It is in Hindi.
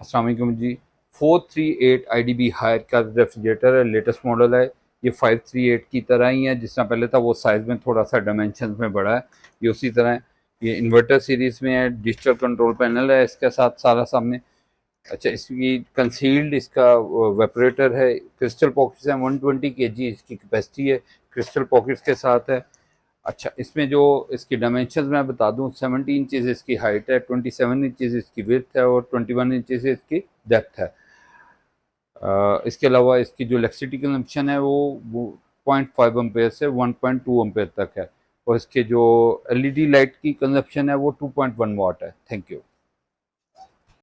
अस्सलाम वालेकुम जी। 438 IDB हायर का रेफ्रिजरेटर है, लेटेस्ट मॉडल है। ये 538 की तरह ही है, जिस तरह पहले था वो साइज़ में थोड़ा सा डायमेंशन में बड़ा है, ये उसी तरह है। ये इन्वर्टर सीरीज़ में है, डिजिटल कंट्रोल पैनल है इसके साथ सारा सामने। अच्छा, इसकी कंसील्ड इसका वेपरेटर है, क्रिस्टल पॉकेट्स है, 120 kg इसकी कैपेसिटी है, क्रिस्टल पॉकेट्स के साथ है। अच्छा, इसमें जो इसकी डायमेंशन मैं बता दूं, 70 इंचज़ इसकी हाइट है, 27 इंचज़ इसकी विड्थ है और 21 इंचज़ इसकी डेप्थ है। इसके अलावा इसकी जो इलेक्ट्रिसिटी कंजम्पशन है वो 0.5 एम्पेयर से 1.2 एम्पेयर तक है, और इसके जो LED लाइट की कंजम्पशन है वो 2.1 वाट है। Thank you.